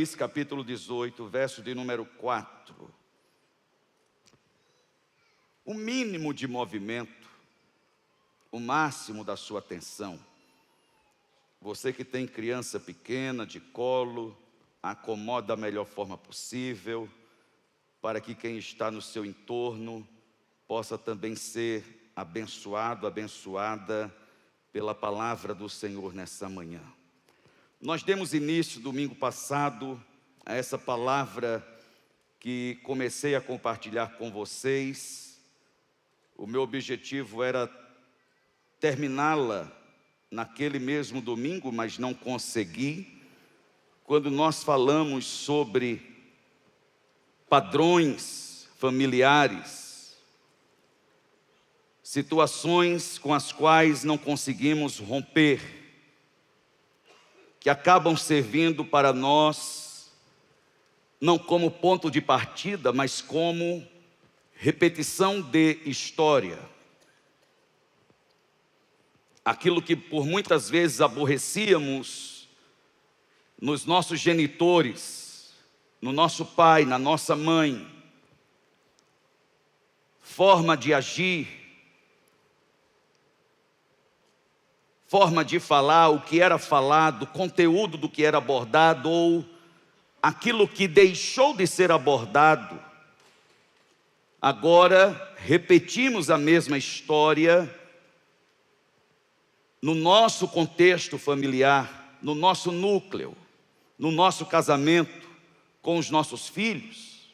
Apocalipse, capítulo 18, verso de número 4. O mínimo de movimento, o máximo da sua atenção. Você que tem criança pequena, de colo, acomoda da melhor forma possível, para que quem está no seu entorno possa também ser abençoado, abençoada pela palavra do Senhor nessa manhã. Nós demos início domingo passado a essa palavra que comecei a compartilhar com vocês. O meu objetivo era terminá-la naquele mesmo domingo, mas não consegui. Quando nós falamos sobre padrões familiares, situações com as quais não conseguimos romper, que acabam servindo para nós, não como ponto de partida, mas como repetição de história. Aquilo que por muitas vezes aborrecíamos nos nossos genitores, no nosso pai, na nossa mãe, forma de agir, forma de falar, o que era falado, conteúdo do que era abordado, ou aquilo que deixou de ser abordado. Agora repetimos a mesma história no nosso contexto familiar, no nosso núcleo, no nosso casamento, com os nossos filhos.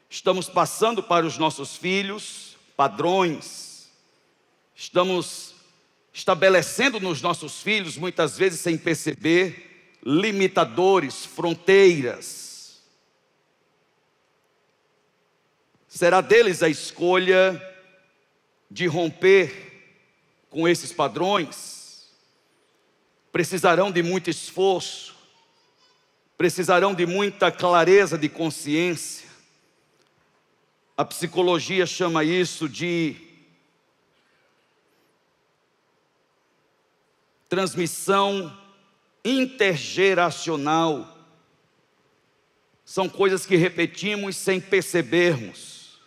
Estamos passando para os nossos filhos padrões, estamos estabelecendo nos nossos filhos, muitas vezes sem perceber, limitadores, fronteiras. Será deles a escolha de romper com esses padrões. Precisarão de muito esforço, precisarão de muita clareza de consciência. A psicologia chama isso de transmissão intergeracional. São coisas que repetimos sem percebermos,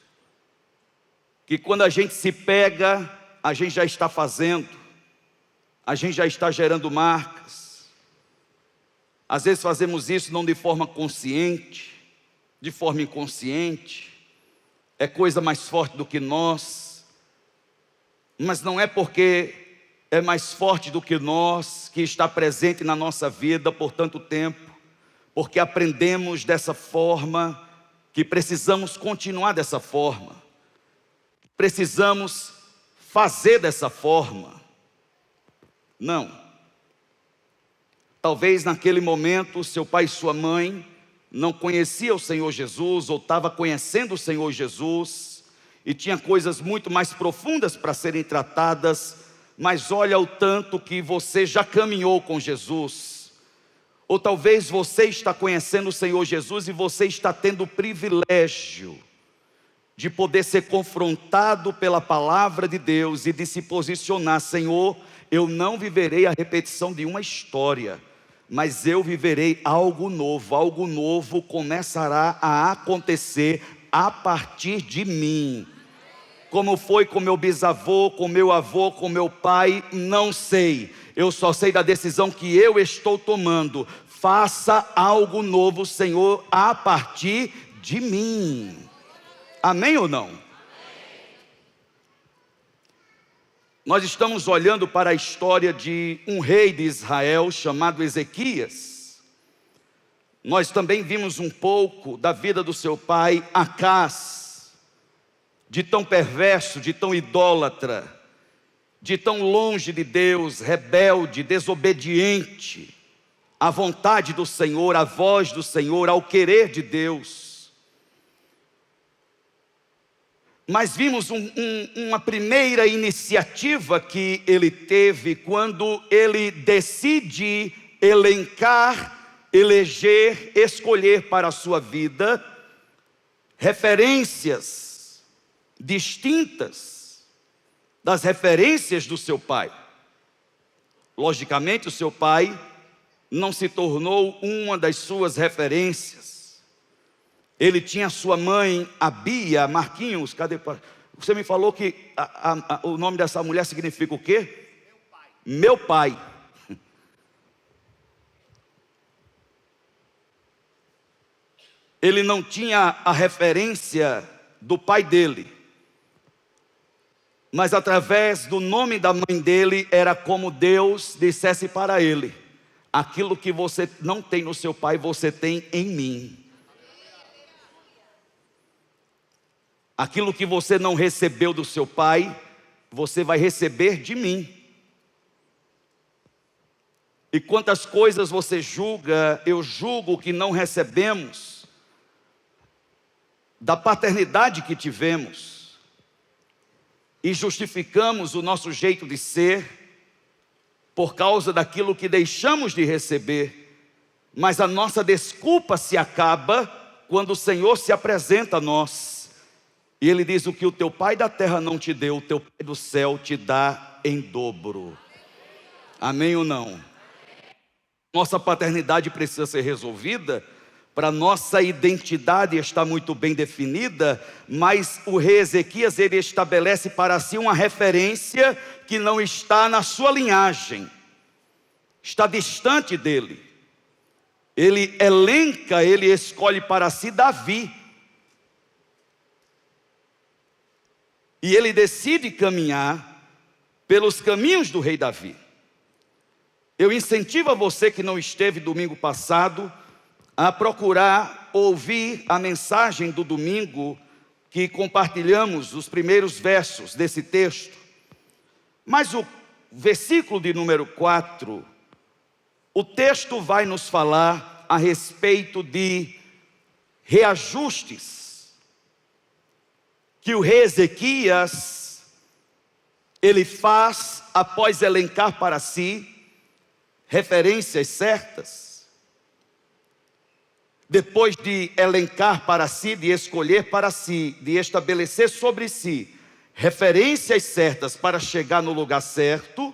que quando a gente se pega, a gente já está fazendo, a gente já está gerando marcas. Às vezes fazemos isso não de forma consciente, de forma inconsciente. É coisa mais forte do que nós, mas não é porque é mais forte do que nós que está presente na nossa vida por tanto tempo, porque aprendemos dessa forma, que precisamos continuar dessa forma, precisamos fazer dessa forma. Não. Talvez naquele momento seu pai e sua mãe não conheciam o Senhor Jesus, ou estava conhecendo o Senhor Jesus, e tinha coisas muito mais profundas para serem tratadas, mas olha o tanto que você já caminhou com Jesus. Ou talvez você está conhecendo o Senhor Jesus e você está tendo o privilégio de poder ser confrontado pela palavra de Deus e de se posicionar: Senhor, eu não viverei a repetição de uma história, mas eu viverei algo novo começará a acontecer a partir de mim. Como foi com meu bisavô, com meu avô, com meu pai, não sei. Eu só sei da decisão que eu estou tomando. Faça algo novo, Senhor, a partir de mim. Amém ou não? Nós estamos olhando para a história de um rei de Israel chamado Ezequias. Nós também vimos um pouco da vida do seu pai Acás, de tão perverso, de tão idólatra, de tão longe de Deus, rebelde, desobediente à vontade do Senhor, à voz do Senhor, ao querer de Deus. Mas vimos uma primeira iniciativa que ele teve quando ele decide eleger, escolher para a sua vida referências distintas das referências do seu pai. Logicamente, o seu pai não se tornou uma das suas referências. Ele tinha sua mãe, Abia. Marquinhos, cadê? Você me falou que o nome dessa mulher significa o quê? Meu pai. Ele não tinha a referência do pai dele, mas através do nome da mãe dele, era como Deus dissesse para ele: aquilo que você não tem no seu pai, você tem em mim. Aquilo que você não recebeu do seu pai, você vai receber de mim. E quantas coisas você julga, eu julgo que não recebemos da paternidade que tivemos, e justificamos o nosso jeito de ser por causa daquilo que deixamos de receber. Mas a nossa desculpa se acaba quando o Senhor se apresenta a nós, e Ele diz: o que o teu pai da terra não te deu, o teu pai do céu te dá em dobro. Amém ou não? Nossa paternidade precisa ser resolvida, para nossa identidade estar muito bem definida. Mas o rei Ezequias, ele estabelece para si uma referência que não está na sua linhagem, está distante dele. Ele elenca, ele escolhe para si Davi, e ele decide caminhar pelos caminhos do rei Davi. Eu incentivo a você que não esteve domingo passado a procurar ouvir a mensagem do domingo, que compartilhamos os primeiros versos desse texto. Mas o versículo de número 4, o texto vai nos falar a respeito de reajustes que o rei Ezequias, ele faz após elencar para si referências certas. Depois de elencar para si, de escolher para si, de estabelecer sobre si referências certas para chegar no lugar certo,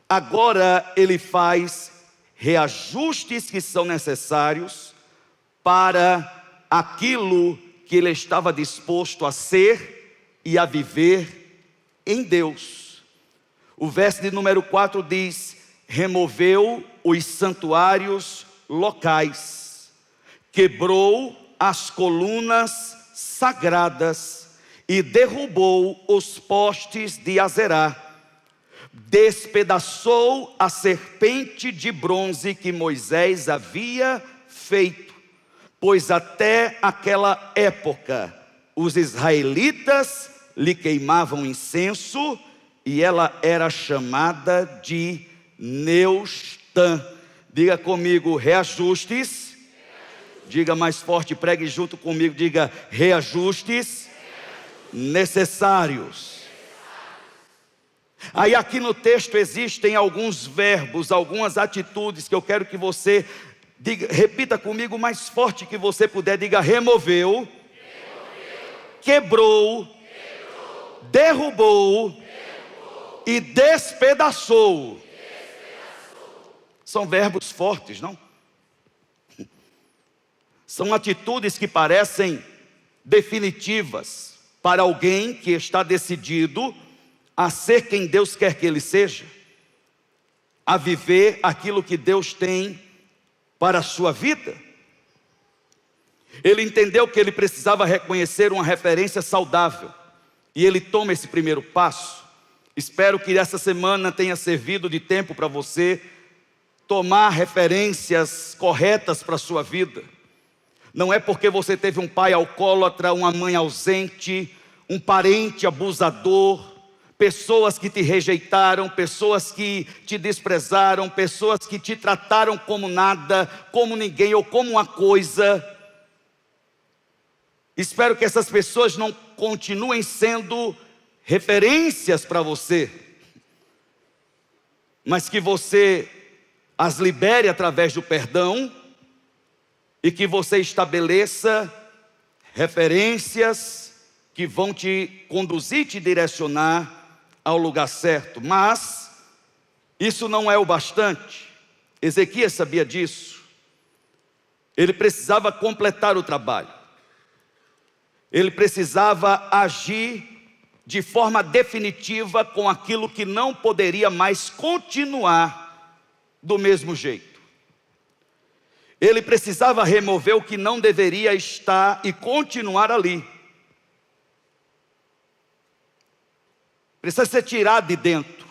agora ele faz reajustes que são necessários para aquilo que ele estava disposto a ser e a viver em Deus. O verso de número 4 diz: removeu os santuários locais, quebrou as colunas sagradas e derrubou os postes de Azerá, despedaçou a serpente de bronze que Moisés havia feito, pois até aquela época os israelitas lhe queimavam incenso, e ela era chamada de Neustã. Diga comigo: reajustes. Diga mais forte, pregue junto comigo, diga: reajustes necessários. Aí aqui no texto existem alguns verbos, algumas atitudes que eu quero que você diga, repita comigo mais forte que você puder. Diga: removeu, quebrou, derrubou e despedaçou. São verbos fortes, não? São atitudes que parecem definitivas para alguém que está decidido a ser quem Deus quer que ele seja, a viver aquilo que Deus tem para a sua vida. Ele entendeu que ele precisava reconhecer uma referência saudável, e ele toma esse primeiro passo. Espero que essa semana tenha servido de tempo para você tomar referências corretas para a sua vida. Não é porque você teve um pai alcoólatra, uma mãe ausente, um parente abusador, pessoas que te rejeitaram, pessoas que te desprezaram, pessoas que te trataram como nada, como ninguém ou como uma coisa. Espero que essas pessoas não continuem sendo referências para você, mas que você as libere através do perdão, e que você estabeleça referências que vão te conduzir, te direcionar ao lugar certo. Mas isso não é o bastante. Ezequias sabia disso. Ele precisava completar o trabalho. Ele precisava agir de forma definitiva com aquilo que não poderia mais continuar do mesmo jeito. Ele precisava remover o que não deveria estar e continuar ali. Precisa ser tirado de dentro.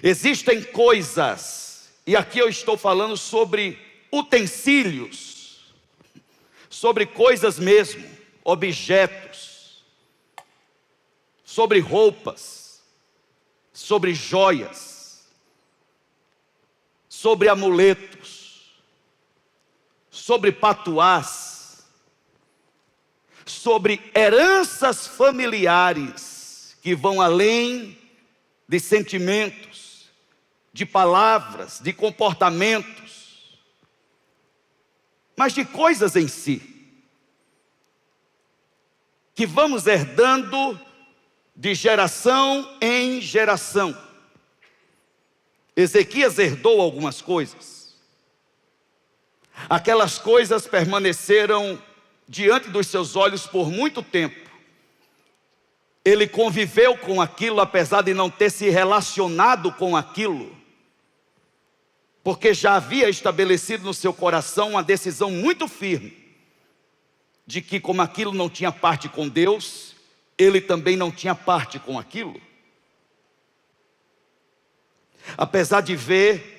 Existem coisas, e aqui eu estou falando sobre utensílios, sobre coisas mesmo, objetos, sobre roupas, sobre joias, sobre amuletos, sobre patuás, sobre heranças familiares que vão além de sentimentos, de palavras, de comportamentos, mas de coisas em si, que vamos herdando de geração em geração. Ezequias herdou algumas coisas. Aquelas coisas permaneceram diante dos seus olhos por muito tempo. Ele conviveu com aquilo, apesar de não ter se relacionado com aquilo, porque já havia estabelecido no seu coração uma decisão muito firme, de que como aquilo não tinha parte com Deus, ele também não tinha parte com aquilo. Apesar de ver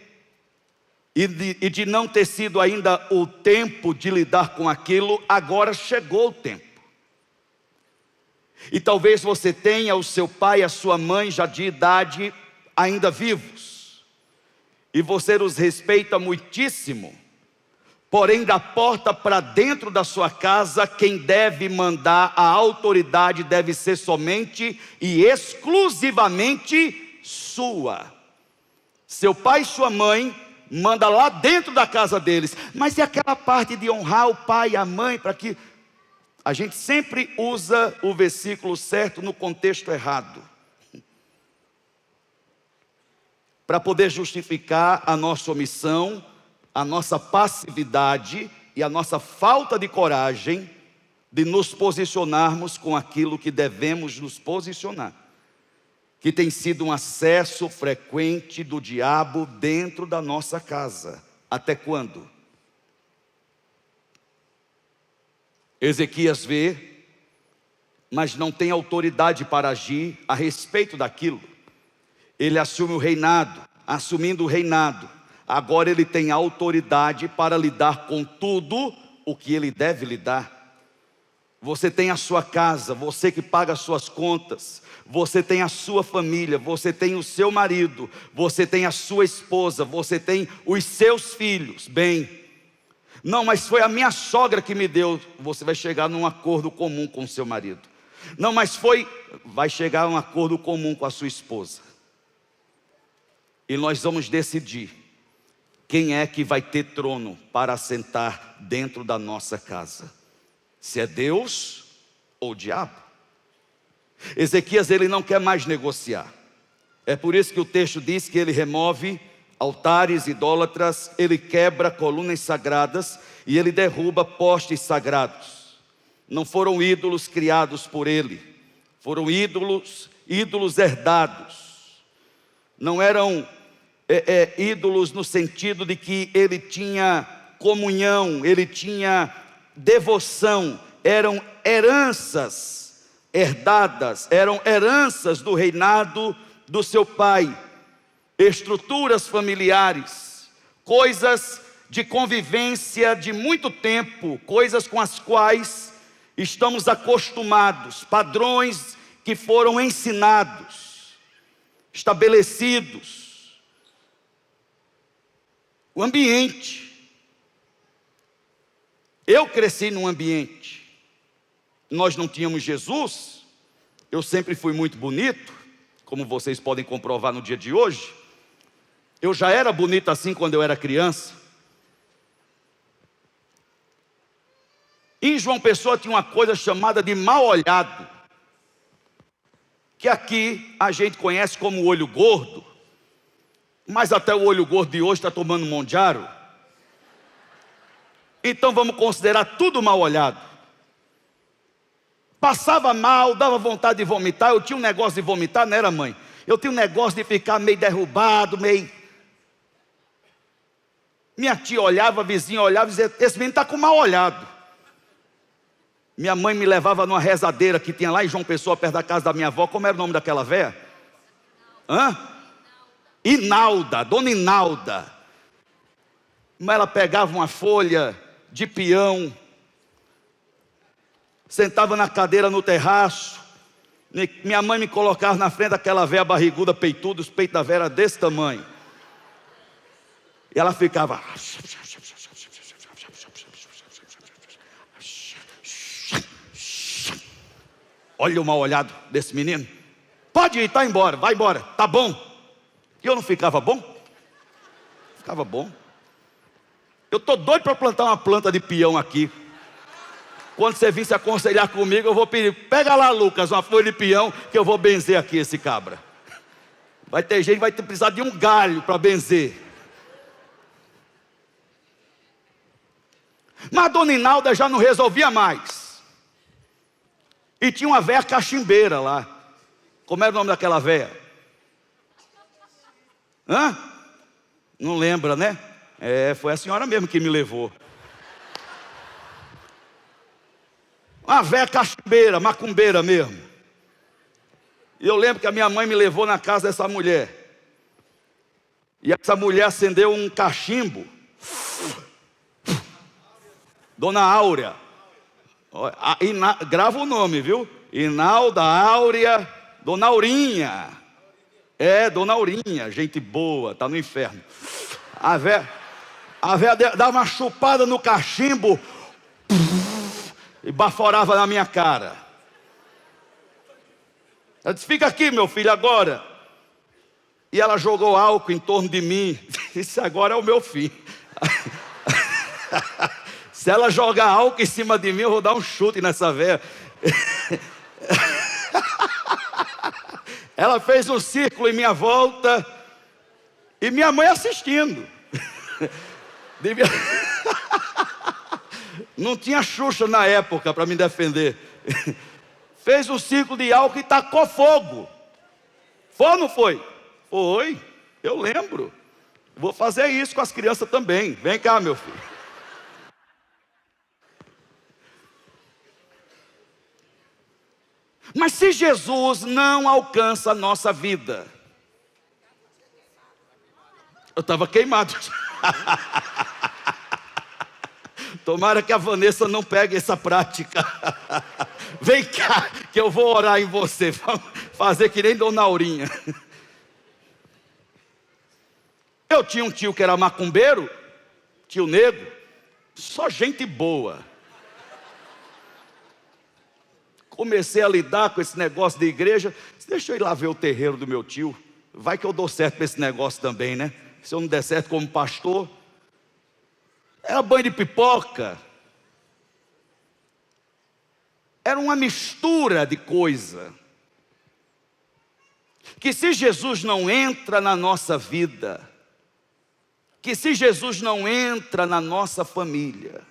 e de não ter sido ainda o tempo de lidar com aquilo, agora chegou o tempo. E talvez você tenha o seu pai e a sua mãe já de idade ainda vivos, e você os respeita muitíssimo, porém da porta para dentro da sua casa, quem deve mandar, a autoridade deve ser somente e exclusivamente sua. Seu pai e sua mãe manda lá dentro da casa deles, mas e aquela parte de honrar o pai e a mãe para que... A gente sempre usa o versículo certo no contexto errado, para poder justificar a nossa omissão, a nossa passividade e a nossa falta de coragem de nos posicionarmos com aquilo que devemos nos posicionar, que tem sido um acesso frequente do diabo dentro da nossa casa. Até quando? Ezequias vê, mas não tem autoridade para agir a respeito daquilo. Ele assume o reinado, assumindo o reinado, agora ele tem autoridade para lidar com tudo o que ele deve lidar. Você tem a sua casa, você que paga as suas contas, você tem a sua família, você tem o seu marido, você tem a sua esposa, você tem os seus filhos. Bem, não, mas foi a minha sogra que me deu. Você vai chegar num acordo comum com o seu marido. Não, mas vai chegar a um acordo comum com a sua esposa. E nós vamos decidir quem é que vai ter trono para assentar dentro da nossa casa. Se é Deus ou o diabo. Ezequias, ele não quer mais negociar. É por isso que o texto diz que ele remove altares idólatras, ele quebra colunas sagradas e ele derruba postes sagrados. Não foram ídolos criados por ele, foram ídolos herdados. Não eram ídolos no sentido de que ele tinha comunhão, ele tinha devoção, eram heranças herdadas, eram heranças do reinado do seu pai. Estruturas familiares, coisas de convivência de muito tempo, coisas com as quais estamos acostumados, padrões que foram ensinados, estabelecidos. O ambiente. Eu cresci num ambiente, nós não tínhamos Jesus, eu sempre fui muito bonito, como vocês podem comprovar no dia de hoje. Eu já era bonito assim quando eu era criança. Em João Pessoa tinha uma coisa chamada de mal olhado, que aqui a gente conhece como olho gordo, Mas até o olho gordo de hoje está tomando Mondiaro. Então vamos considerar tudo mal olhado. Passava mal, dava vontade de vomitar. Eu tinha um negócio de vomitar, não era, mãe? Eu tinha um negócio de ficar meio derrubado, meio... Minha tia olhava, a vizinha olhava e dizia: esse menino está com mal olhado. Minha mãe me levava numa rezadeira que tinha lá em João Pessoa, perto da casa da minha avó. Como era o nome daquela véia? Inalda, dona Inalda. Mas ela pegava uma folha de peão, sentava na cadeira no terraço. Minha mãe me colocava na frente daquela véia barriguda, peituda, os peitos da véia eram desse tamanho. E ela ficava... Olha o mal olhado desse menino. Pode ir, está embora, vai embora, tá bom. E eu não ficava bom? Ficava bom. Eu estou doido para plantar uma planta de peão aqui. Quando você vir se aconselhar comigo, eu vou pedir: pega lá, Lucas, uma folha de peão, que eu vou benzer aqui esse cabra. Vai ter gente que vai precisar de um galho para benzer. Mas a dona Inalda já não resolvia mais. E tinha uma véia cachimbeira lá. Como era o nome daquela véia? Não lembra, né? Foi a senhora mesmo que me levou. Uma véia cachimbeira, macumbeira mesmo. E eu lembro que a minha mãe me levou na casa dessa mulher. E essa mulher acendeu um cachimbo. Dona Áurea. Grava o nome, viu? Inalda, Áurea, Dona Aurinha. Dona Aurinha, gente boa, tá no inferno. A véia dava uma chupada no cachimbo e baforava na minha cara. Ela disse: fica aqui, meu filho, agora. E ela jogou álcool em torno de mim. Isso agora é o meu fim. Se ela jogar álcool em cima de mim, eu vou dar um chute nessa véia. Ela fez um círculo em minha volta e minha mãe assistindo. Não tinha Xuxa na época para me defender. Fez um círculo de álcool e tacou fogo. Foi ou não foi? Foi, eu lembro. Vou fazer isso com as crianças também. Vem cá, meu filho. Mas se Jesus não alcança a nossa vida... Eu estava queimado. Tomara que a Vanessa não pegue essa prática. Vem cá, que eu vou orar em você. Fazer que nem Dona Aurinha. Eu tinha um tio que era macumbeiro, tio Negro, só gente boa. Comecei a lidar com esse negócio de igreja. Deixa eu ir lá ver o terreiro do meu tio. Vai que eu dou certo para esse negócio também, né? Se eu não der certo como pastor. Era banho de pipoca. Era uma mistura de coisa. Que se Jesus não entra na nossa vida, que se Jesus não entra na nossa família,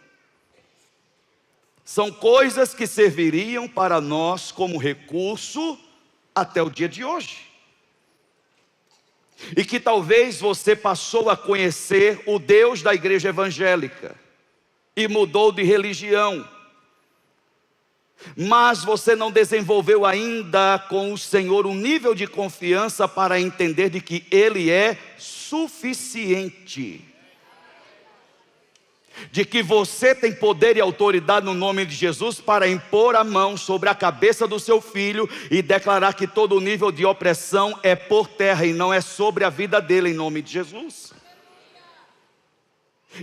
são coisas que serviriam para nós como recurso até o dia de hoje. E que talvez você passou a conhecer o Deus da igreja evangélica e mudou de religião. Mas você não desenvolveu ainda com o Senhor um nível de confiança para entender de que Ele é suficiente. De que você tem poder e autoridade no nome de Jesus para impor a mão sobre a cabeça do seu filho e declarar que todo nível de opressão é por terra e não é sobre a vida dele, em nome de Jesus.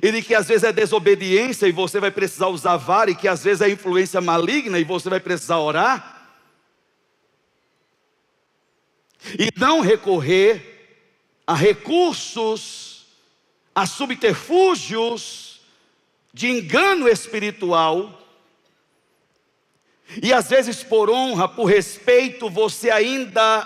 E de que às vezes é desobediência e você vai precisar usar vara, e que às vezes é influência maligna e você vai precisar orar. E não recorrer a recursos, a subterfúgios de engano espiritual. E às vezes por honra, por respeito, você ainda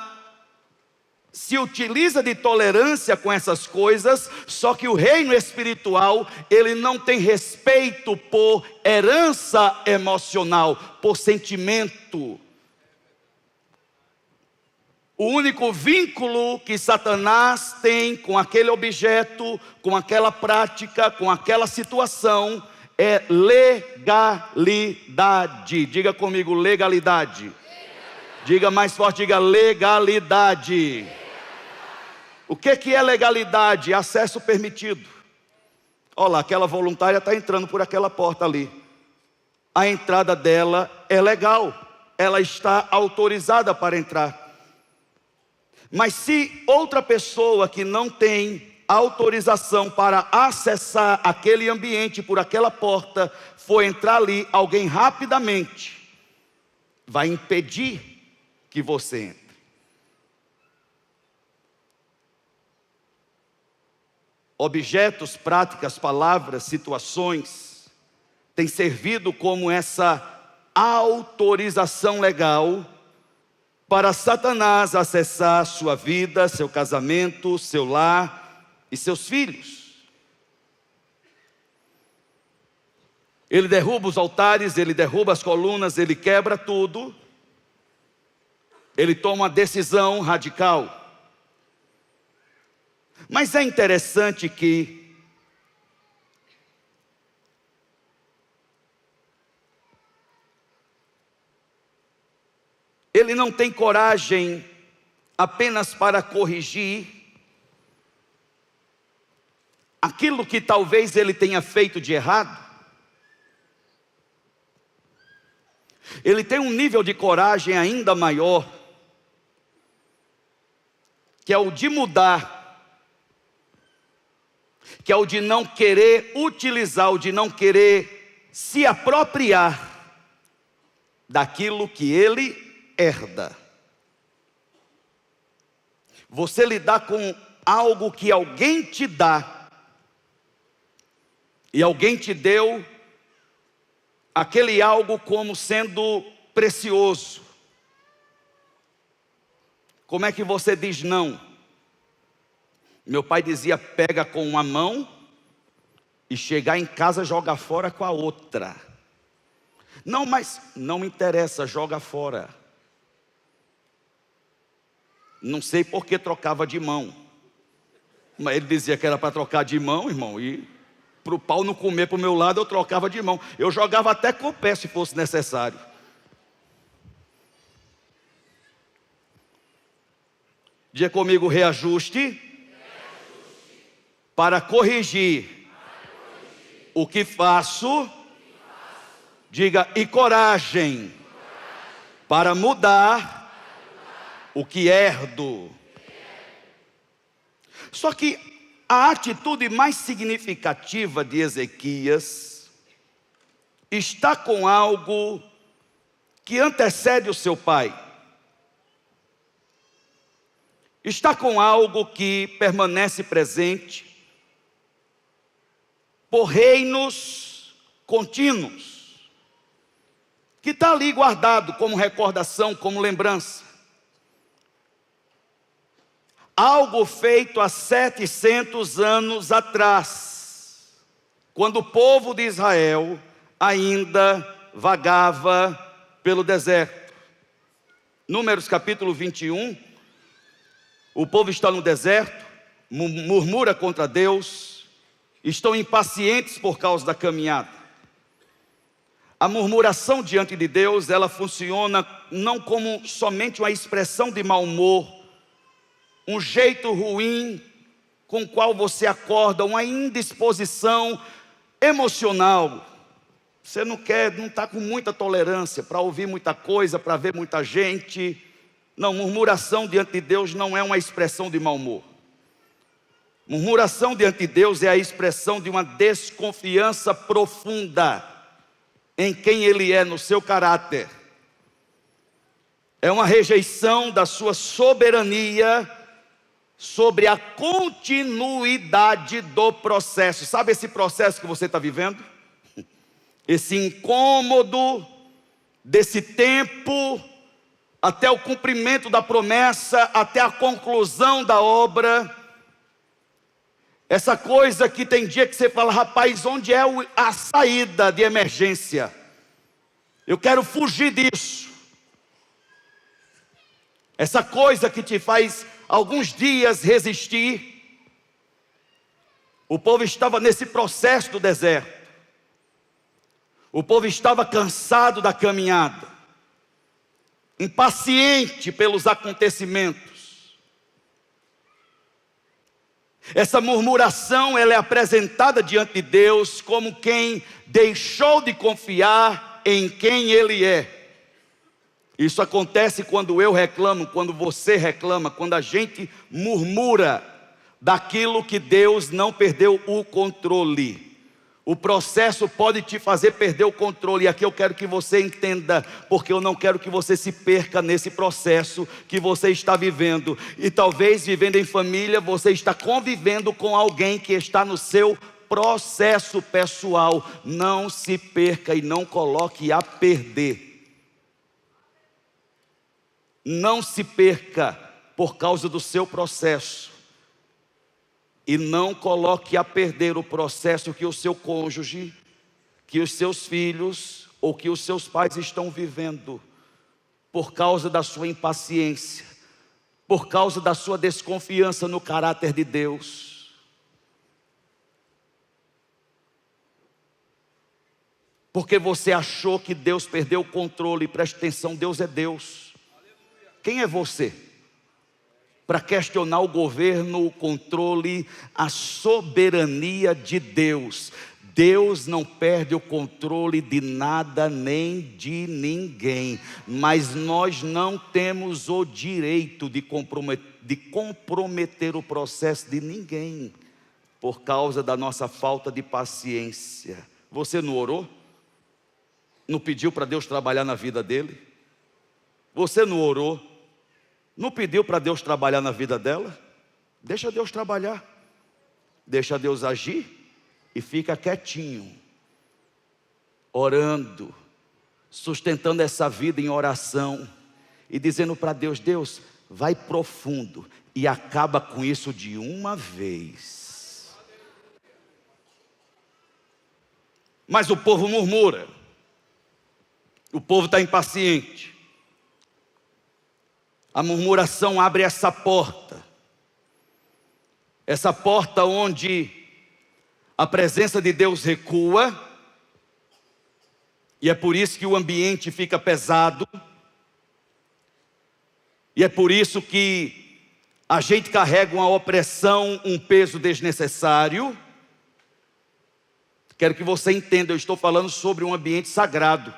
se utiliza de tolerância com essas coisas, só que o reino espiritual, ele não tem respeito por herança emocional, por sentimento. O único vínculo que Satanás tem com aquele objeto, com aquela prática, com aquela situação, é legalidade. Diga comigo, legalidade. Diga mais forte, diga legalidade. O que é legalidade? Acesso permitido. Olha lá, aquela voluntária está entrando por aquela porta ali. A entrada dela é legal. Ela está autorizada para entrar. Mas se outra pessoa que não tem autorização para acessar aquele ambiente por aquela porta for entrar ali, alguém rapidamente vai impedir que você entre. Objetos, práticas, palavras, situações têm servido como essa autorização legal para Satanás acessar sua vida, seu casamento, seu lar e seus filhos. Ele derruba os altares, ele derruba as colunas, ele quebra tudo. Ele toma uma decisão radical. Mas é interessante que ele não tem coragem apenas para corrigir aquilo que talvez ele tenha feito de errado. Ele tem um nível de coragem ainda maior, que é o de mudar, que é o de não querer utilizar, o de não querer se apropriar daquilo que ele herda. Você lidar com algo que alguém te dá, e alguém te deu aquele algo como sendo precioso. Como é que você diz não? Meu pai dizia, pega com uma mão e chegar em casa joga fora com a outra. Não, mas não me interessa, joga fora. Não sei por que trocava de mão, mas ele dizia que era para trocar de mão, irmão, e para o pau não comer para o meu lado, eu trocava de mão. Eu jogava até com o pé se fosse necessário. Diga comigo, reajuste. Para corrigir o que faço. Diga, e coragem para mudar o que herdo. Só que a atitude mais significativa de Ezequias está com algo que antecede o seu pai. Está com algo que permanece presente por reinos contínuos, que está ali guardado como recordação, como lembrança. Algo feito há 700 anos atrás, quando o povo de Israel ainda vagava pelo deserto. Números capítulo 21, o povo está no deserto, murmura contra Deus, estão impacientes por causa da caminhada. A murmuração diante de Deus, ela funciona não como somente uma expressão de mau humor, um jeito ruim com o qual você acorda, uma indisposição emocional. Você não está com muita tolerância para ouvir muita coisa, para ver muita gente. Não, murmuração diante de Deus não é uma expressão de mau humor. Murmuração diante de Deus é a expressão de uma desconfiança profunda em quem Ele é, no seu caráter. É uma rejeição da sua soberania sobre a continuidade do processo. Sabe esse processo que você está vivendo? Esse incômodo desse tempo até o cumprimento da promessa, até a conclusão da obra. Essa coisa que tem dia que você fala, rapaz, onde é a saída de emergência? Eu quero fugir disso. Essa coisa que te faz alguns dias resistir. O povo estava nesse processo do deserto. O povo estava cansado da caminhada, impaciente pelos acontecimentos. Essa murmuração, ela é apresentada diante de Deus como quem deixou de confiar em quem Ele é. Isso acontece quando eu reclamo, quando você reclama, quando a gente murmura daquilo que Deus não perdeu o controle. O processo pode te fazer perder o controle, e aqui eu quero que você entenda, porque eu não quero que você se perca nesse processo que você está vivendo. E talvez vivendo em família, você está convivendo com alguém que está no seu processo pessoal. Não se perca e não coloque a perder. Não se perca por causa do seu processo. E não coloque a perder o processo que o seu cônjuge, que os seus filhos ou que os seus pais estão vivendo, por causa da sua impaciência, por causa da sua desconfiança no caráter de Deus. Porque você achou que Deus perdeu o controle. Preste atenção, Deus é Deus. Quem é você para questionar o governo, o controle, a soberania de Deus? Deus não perde o controle de nada nem de ninguém, mas nós não temos o direito de comprometer o processo de ninguém, por causa da nossa falta de paciência. Você não orou? Não pediu para Deus trabalhar na vida dele? Você não orou? Não pediu para Deus trabalhar na vida dela? Deixa Deus trabalhar. Deixa Deus agir e fica quietinho, orando, sustentando essa vida em oração e dizendo para Deus: Deus, vai profundo e acaba com isso de uma vez. Mas o povo murmura, o povo está impaciente. A murmuração abre essa porta onde a presença de Deus recua, e é por isso que o ambiente fica pesado, e é por isso que a gente carrega uma opressão, um peso desnecessário. Quero que você entenda, eu estou falando sobre um ambiente sagrado.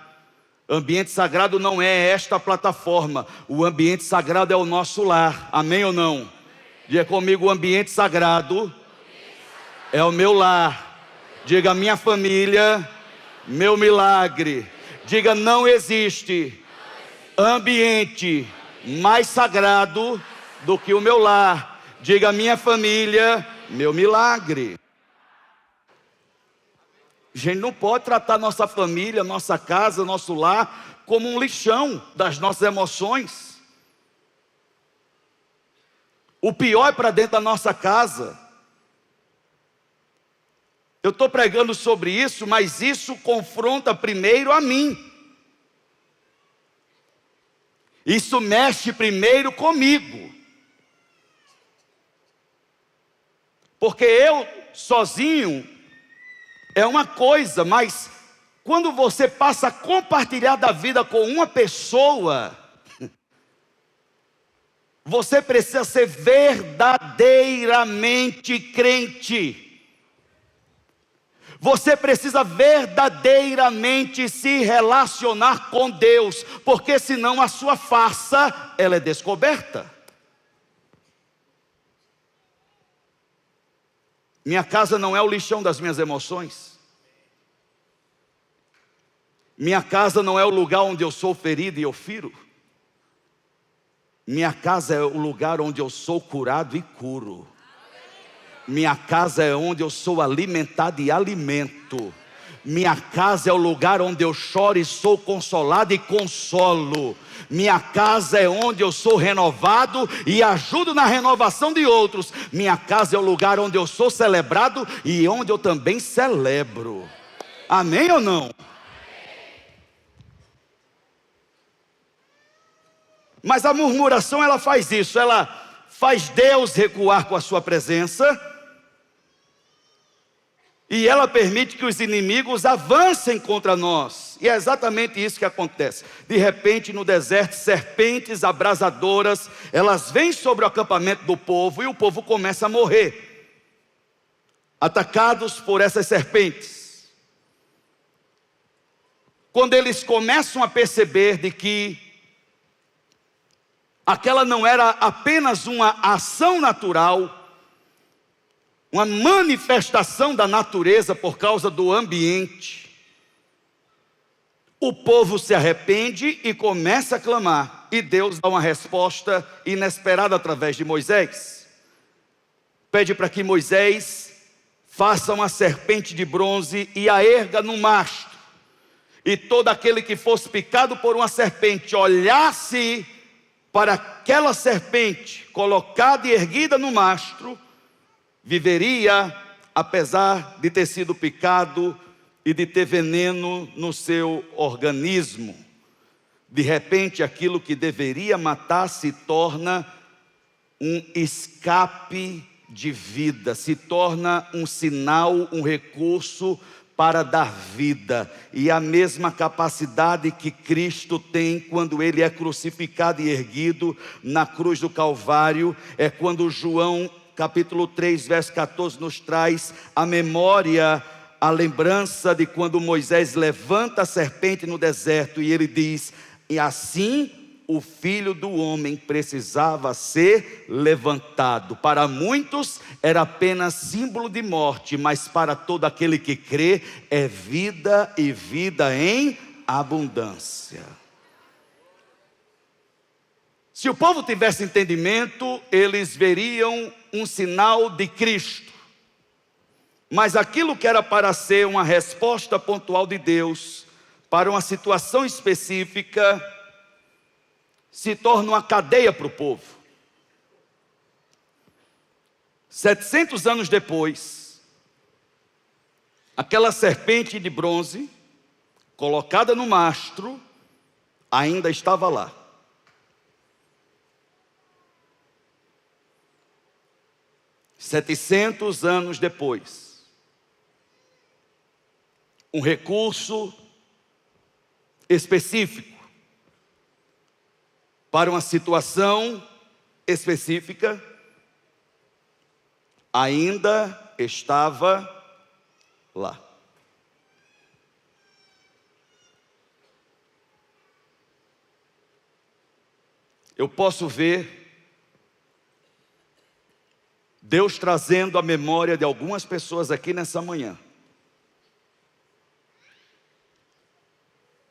Ambiente sagrado não é esta plataforma. O ambiente sagrado é o nosso lar. Amém ou não? Diga comigo: o ambiente sagrado é o meu lar. Diga: minha família, meu milagre. Diga: não existe ambiente mais sagrado do que o meu lar. Diga: minha família, meu milagre. A gente não pode tratar nossa família, nossa casa, nosso lar como um lixão das nossas emoções. O pior é para dentro da nossa casa. Eu estou pregando sobre isso, mas isso confronta primeiro a mim. Isso mexe primeiro comigo. Porque eu sozinho é uma coisa, mas quando você passa a compartilhar da vida com uma pessoa, você precisa ser verdadeiramente crente. Você precisa verdadeiramente se relacionar com Deus, porque senão a sua farsa, ela é descoberta. Minha casa não é o lixão das minhas emoções. Minha casa não é o lugar onde eu sou ferido e eu firo. Minha casa é o lugar onde eu sou curado e curo. Minha casa é onde eu sou alimentado e alimento. Minha casa é o lugar onde eu choro e sou consolado e consolo. Minha casa é onde eu sou renovado e ajudo na renovação de outros. Minha casa é o lugar onde eu sou celebrado e onde eu também celebro. Amém ou não? Mas a murmuração, ela faz isso, ela faz Deus recuar com a sua presença, e ela permite que os inimigos avancem contra nós. E é exatamente isso que acontece. De repente, no deserto, serpentes abrasadoras, elas vêm sobre o acampamento do povo, e o povo começa a morrer, atacados por essas serpentes. Quando eles começam a perceber de que aquela não era apenas uma ação natural, uma manifestação da natureza por causa do ambiente, o povo se arrepende e começa a clamar, e Deus dá uma resposta inesperada através de Moisés. Pede para que Moisés faça uma serpente de bronze e a erga no mastro, e todo aquele que fosse picado por uma serpente olhasse para aquela serpente colocada e erguida no mastro, viveria, apesar de ter sido picado e de ter veneno no seu organismo. De repente, aquilo que deveria matar se torna um escape de vida, se torna um sinal, um recurso para dar vida. E a mesma capacidade que Cristo tem quando Ele é crucificado e erguido na cruz do Calvário, é quando João capítulo 3, verso 14 nos traz a memória, a lembrança de quando Moisés levanta a serpente no deserto, e ele diz: e assim o Filho do Homem precisava ser levantado. Para muitos era apenas símbolo de morte, mas para todo aquele que crê é vida, e vida em abundância. Se o povo tivesse entendimento, eles veriam um sinal de Cristo. Mas aquilo que era para ser uma resposta pontual de Deus para uma situação específica, se torna uma cadeia para o povo. 700 anos depois, aquela serpente de bronze, colocada no mastro, ainda estava lá. Setecentos anos depois, um recurso específico para uma situação específica ainda estava lá. Eu posso ver Deus trazendo a memória de algumas pessoas aqui nessa manhã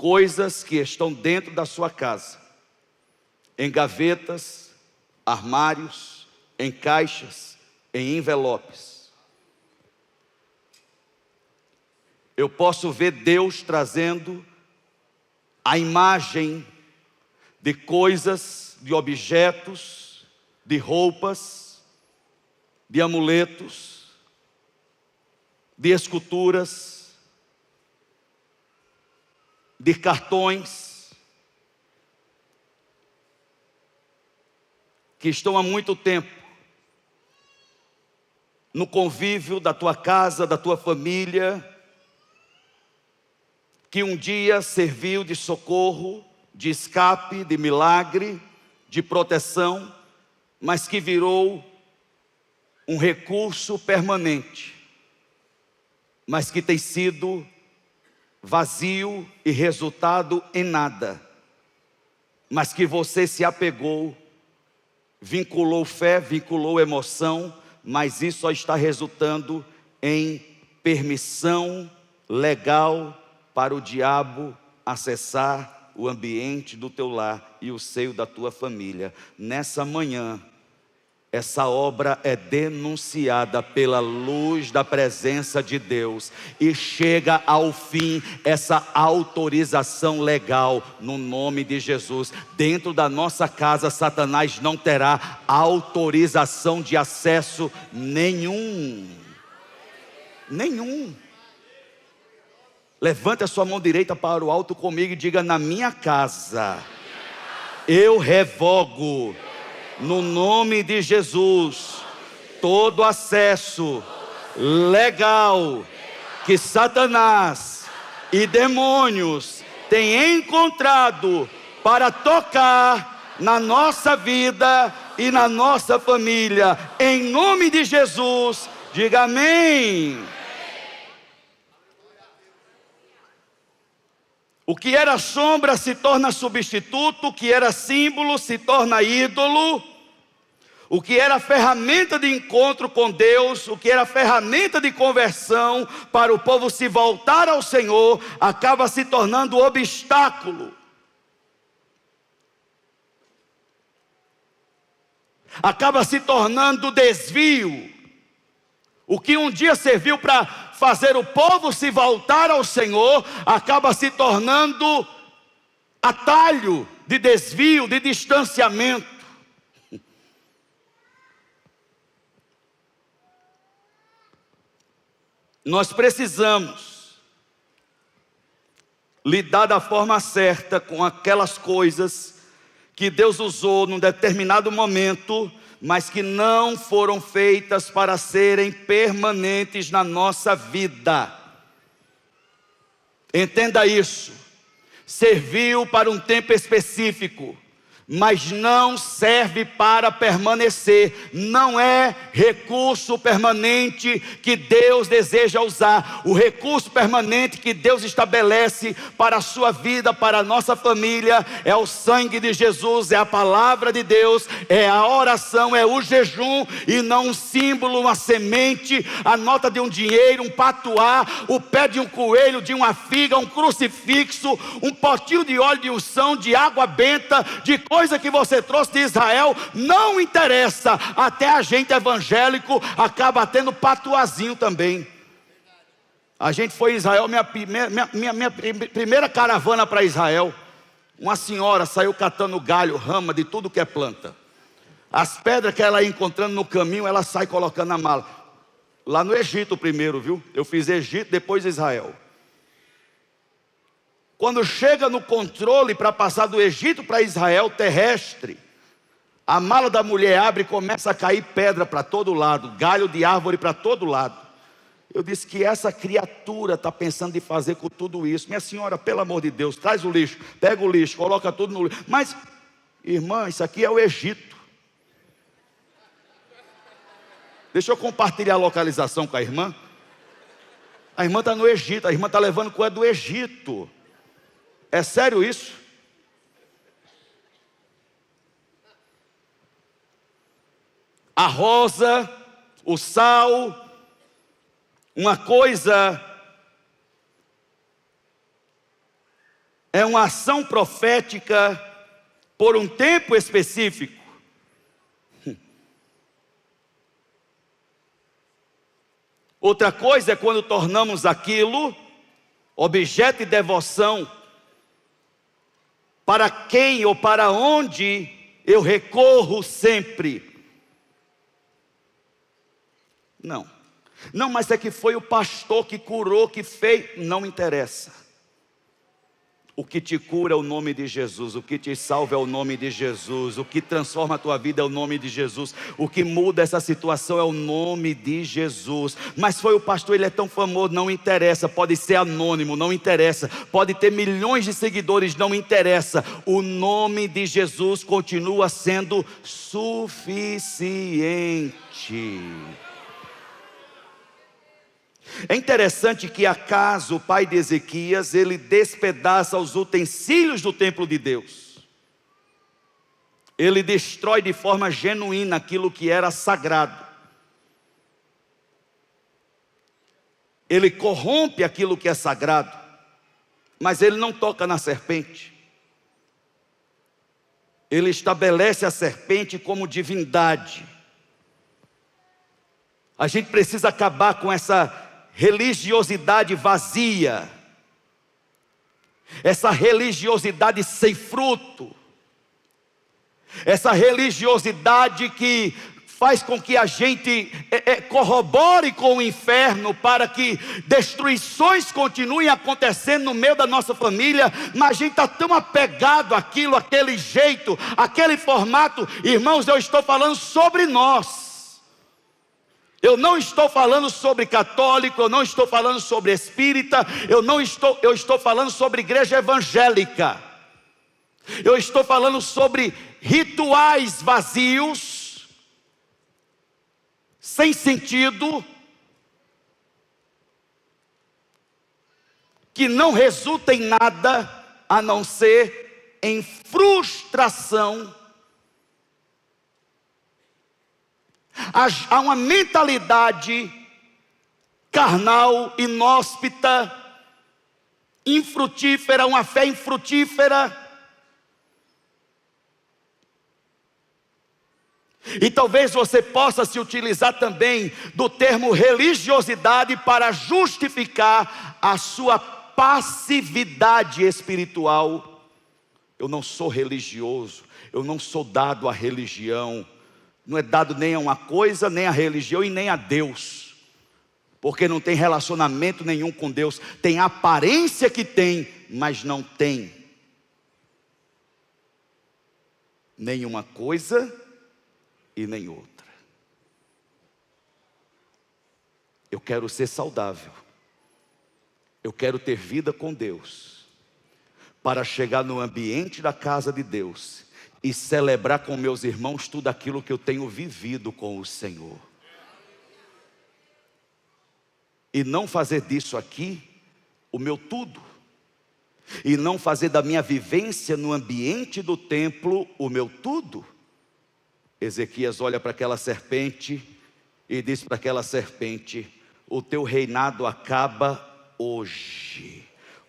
coisas que estão dentro da sua casa, em gavetas, armários, em caixas, em envelopes. Eu posso ver Deus trazendo a imagem de coisas, de objetos, de roupas, de amuletos, de esculturas, de cartões, que estão há muito tempo no convívio da tua casa, da tua família, que um dia serviu de socorro, de escape, de milagre, de proteção, mas que virou um recurso permanente, mas que tem sido vazio e resultado em nada, mas que você se apegou, vinculou fé, vinculou emoção, mas isso só está resultando em permissão legal para o diabo acessar o ambiente do teu lar e o seio da tua família. Nessa manhã, essa obra é denunciada pela luz da presença de Deus e chega ao fim essa autorização legal no nome de Jesus. Dentro da nossa casa, Satanás não terá autorização de acesso nenhum. Nenhum. Levante a sua mão direita para o alto comigo e diga: na minha casa, eu revogo, no nome de Jesus, todo acesso legal que Satanás e demônios têm encontrado para tocar na nossa vida e na nossa família. Em nome de Jesus, diga amém. O que era sombra se torna substituto, o que era símbolo se torna ídolo, o que era ferramenta de encontro com Deus, o que era ferramenta de conversão para o povo se voltar ao Senhor, acaba se tornando obstáculo. Acaba se tornando desvio. O que um dia serviu para fazer o povo se voltar ao Senhor, acaba se tornando atalho de desvio, de distanciamento. Nós precisamos lidar da forma certa com aquelas coisas que Deus usou num determinado momento, mas que não foram feitas para serem permanentes na nossa vida. Entenda isso. Serviu para um tempo específico, mas não serve para permanecer. Não é recurso permanente que Deus deseja usar. O recurso permanente que Deus estabelece para a sua vida, para a nossa família, é o sangue de Jesus, é a palavra de Deus, é a oração, é o jejum, e não um símbolo, uma semente, a nota de um dinheiro, um patuá, o pé de um coelho, de uma figa, um crucifixo, um potinho de óleo de unção, de água benta, de coisa que você trouxe de Israel. Não interessa. Até a gente evangélico acaba tendo patuazinho também. A gente foi em Israel, minha primeira caravana para Israel, uma senhora saiu catando galho, rama, de tudo que é planta. As pedras que ela ia encontrando no caminho, ela sai colocando na mala. Lá no Egito primeiro, viu? Eu fiz Egito, depois Israel. Quando chega no controle para passar do Egito para Israel terrestre, a mala da mulher abre e começa a cair pedra para todo lado, galho de árvore para todo lado. Eu disse: que essa criatura está pensando em fazer com tudo isso? Minha senhora, pelo amor de Deus, traz o lixo, pega o lixo, coloca tudo no lixo. Mas, irmã, isso aqui é o Egito. Deixa eu compartilhar a localização com a irmã. A irmã está no Egito, a irmã está levando coisa do Egito. É sério isso? A rosa, o sal, uma coisa é uma ação profética por um tempo específico. Outra coisa é quando tornamos aquilo objeto de devoção, para quem ou para onde eu recorro sempre. Não, mas é que foi o pastor que curou, que fez. Não interessa. O que te cura é o nome de Jesus, o que te salva é o nome de Jesus, o que transforma a tua vida é o nome de Jesus, o que muda essa situação é o nome de Jesus. Mas foi o pastor, ele é tão famoso, não interessa. Pode ser anônimo, não interessa. Pode ter milhões de seguidores, não interessa. O nome de Jesus continua sendo suficiente. É interessante que Acas, o pai de Ezequias, ele despedaça os utensílios do templo de Deus. Ele destrói de forma genuína aquilo que era sagrado. Ele corrompe aquilo que é sagrado, mas ele não toca na serpente. Ele estabelece a serpente como divindade. A gente precisa acabar com essa religiosidade vazia, essa religiosidade sem fruto, essa religiosidade que faz com que a gente corrobore com o inferno, para que destruições continuem acontecendo no meio da nossa família, mas a gente está tão apegado àquilo, àquele jeito, àquele formato. Irmãos, eu estou falando sobre nós, eu não estou falando sobre católico, eu não estou falando sobre espírita, eu estou falando sobre igreja evangélica, eu estou falando sobre rituais vazios, sem sentido, que não resulta em nada a não ser em frustração. Há uma mentalidade carnal, inóspita, infrutífera, uma fé infrutífera. E talvez você possa se utilizar também do termo religiosidade para justificar a sua passividade espiritual. Eu não sou religioso, eu não sou dado à religião. Não é dado nem a uma coisa, nem a religião e nem a Deus, porque não tem relacionamento nenhum com Deus. Tem aparência que tem, mas não tem nenhuma coisa e nem outra. Eu quero ser saudável, eu quero ter vida com Deus, para chegar no ambiente da casa de Deus e celebrar com meus irmãos tudo aquilo que eu tenho vivido com o Senhor, e não fazer disso aqui o meu tudo, e não fazer da minha vivência no ambiente do templo o meu tudo. Ezequias olha para aquela serpente e diz para aquela serpente: o teu reinado acaba hoje.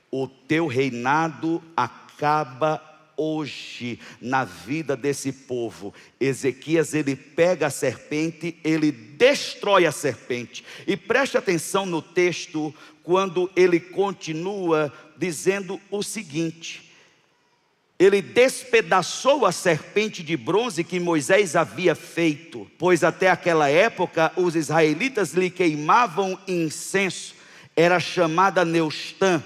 O teu reinado acaba hoje na vida desse povo. Ezequias, ele pega a serpente, ele destrói a serpente. E preste atenção no texto, quando ele continua dizendo o seguinte: ele despedaçou a serpente de bronze que Moisés havia feito, pois até aquela época os israelitas lhe queimavam incenso, era chamada Neustã.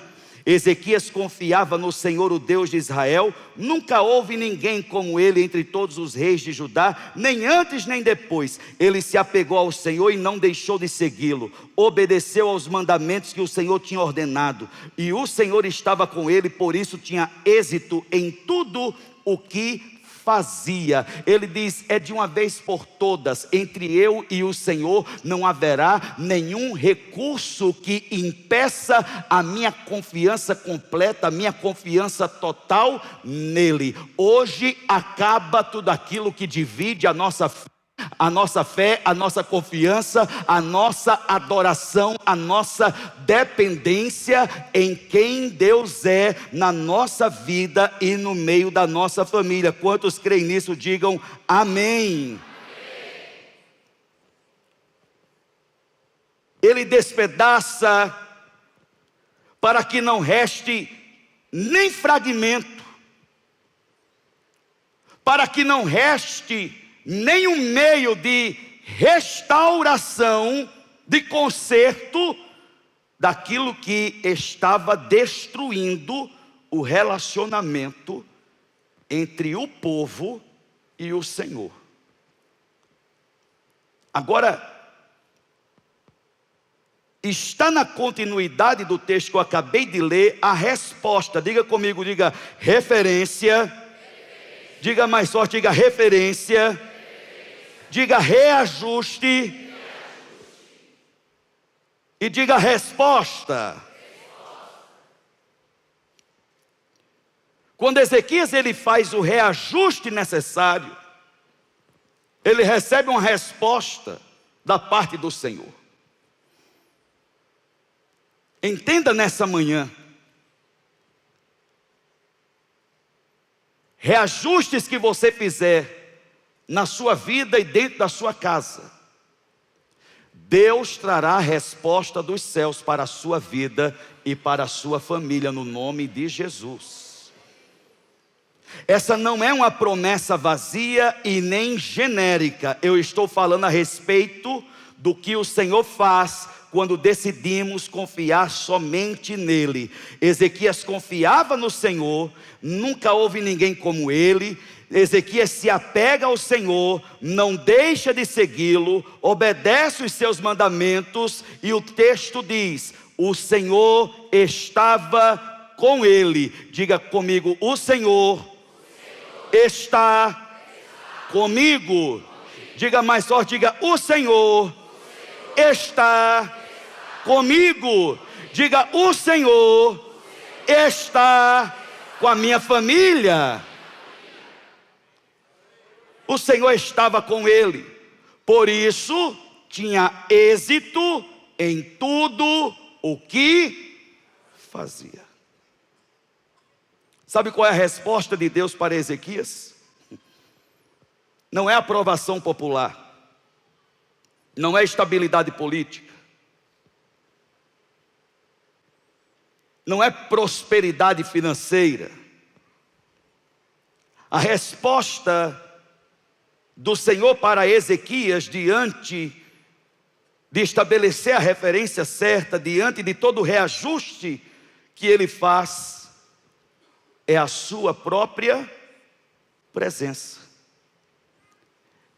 Ezequias confiava no Senhor, o Deus de Israel. Nunca houve ninguém como ele entre todos os reis de Judá, nem antes nem depois. Ele se apegou ao Senhor e não deixou de segui-lo. Obedeceu aos mandamentos que o Senhor tinha ordenado. E o Senhor estava com ele, por isso tinha êxito em tudo o que fazia. Ele diz: é de uma vez por todas, entre eu e o Senhor não haverá nenhum recurso que impeça a minha confiança completa, a minha confiança total nele. Hoje acaba tudo aquilo que divide a nossa fé, a nossa confiança, a nossa adoração, a nossa dependência em quem Deus é na nossa vida e no meio da nossa família. Quantos creem nisso, digam amém. Ele despedaça para que não reste nem fragmento, para que não reste nenhum meio de restauração, de conserto daquilo que estava destruindo o relacionamento entre o povo e o Senhor. Agora, está na continuidade do texto que eu acabei de ler a resposta. Diga comigo, diga referência. Diga mais forte, diga referência. Diga reajuste. E diga resposta. Quando Ezequias ele faz o reajuste necessário, ele recebe uma resposta da parte do Senhor. Entenda nessa manhã: reajustes que você fizer na sua vida e dentro da sua casa, Deus trará a resposta dos céus para a sua vida e para a sua família, no nome de Jesus. Essa não é uma promessa vazia e nem genérica. Eu estou falando a respeito do que o Senhor faz quando decidimos confiar somente nele. Ezequias confiava no Senhor, nunca houve ninguém como ele. Ezequias se apega ao Senhor, não deixa de segui-lo, obedece os seus mandamentos, e o texto diz: o Senhor estava com ele. Diga comigo: o Senhor está comigo. Diga mais forte, diga: o Senhor está comigo. Diga: o Senhor está com a minha família. O Senhor estava com ele, por isso tinha êxito em tudo o que fazia. Sabe qual é a resposta de Deus para Ezequias? Não é aprovação popular, não é estabilidade política, não é prosperidade financeira. A resposta do Senhor para Ezequias, diante de estabelecer a referência certa, diante de todo o reajuste que ele faz, é a sua própria presença.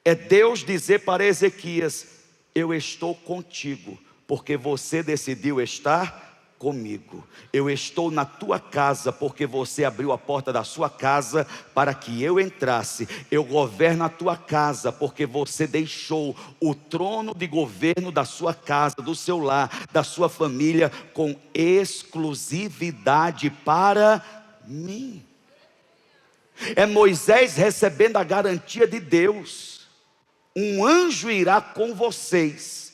É Deus dizer para Ezequias: eu estou contigo, porque você decidiu estar comigo. Eu estou na tua casa, porque você abriu a porta da sua casa para que eu entrasse. Eu governo a tua casa, porque você deixou o trono de governo da sua casa, do seu lar, da sua família, com exclusividade para mim. É Moisés recebendo a garantia de Deus: um anjo irá com vocês,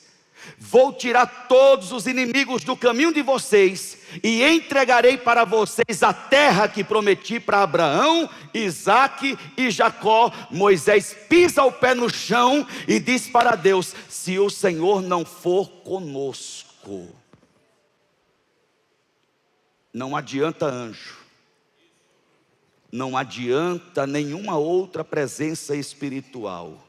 vou tirar todos os inimigos do caminho de vocês e entregarei para vocês a terra que prometi para Abraão, Isaque e Jacó. Moisés pisa o pé no chão e diz para Deus: se o Senhor não for conosco, não adianta anjo, não adianta nenhuma outra presença espiritual.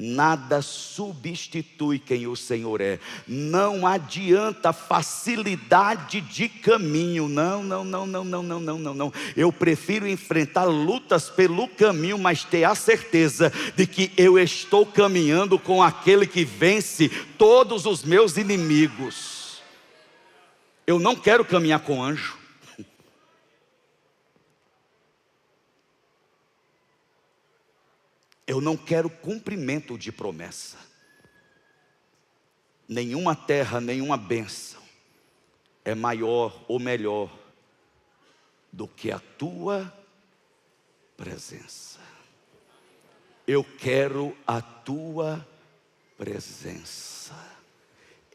Nada substitui quem o Senhor é. Não adianta facilidade de caminho. Não. Eu prefiro enfrentar lutas pelo caminho, mas ter a certeza de que eu estou caminhando com aquele que vence todos os meus inimigos. Eu não quero caminhar com anjo. Eu não quero cumprimento de promessa. Nenhuma terra, nenhuma bênção é maior ou melhor do que a tua presença. Eu quero a tua presença.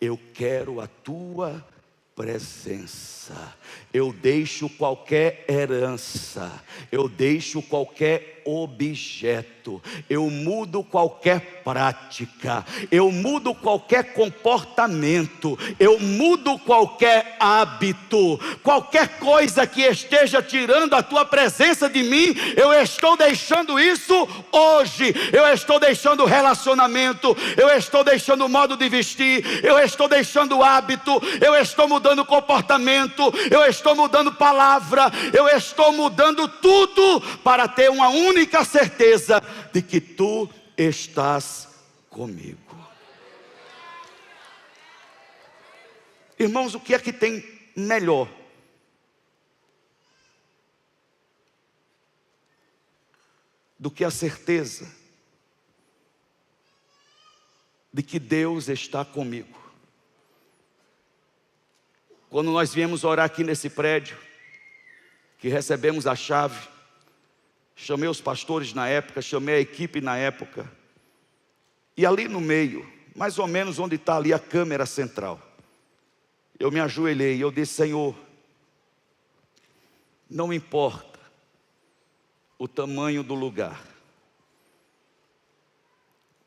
Eu quero a tua presença. Eu deixo qualquer herança, eu deixo qualquer objeto, eu mudo qualquer prática, eu mudo qualquer comportamento, eu mudo qualquer hábito, qualquer coisa que esteja tirando a tua presença de mim, eu estou deixando isso hoje. Eu estou deixando o relacionamento, eu estou deixando o modo de vestir, eu estou deixando o hábito, eu estou mudando o comportamento, eu estou mudando palavra, eu estou mudando tudo para ter uma única certeza de que tu estás comigo. Irmãos, o que é que tem melhor do que a certeza de que Deus está comigo? Quando nós viemos orar aqui nesse prédio, que recebemos a chave, chamei os pastores na época, chamei a equipe na época, e ali no meio, mais ou menos onde está ali a câmera central, eu me ajoelhei e eu disse: Senhor, não importa o tamanho do lugar,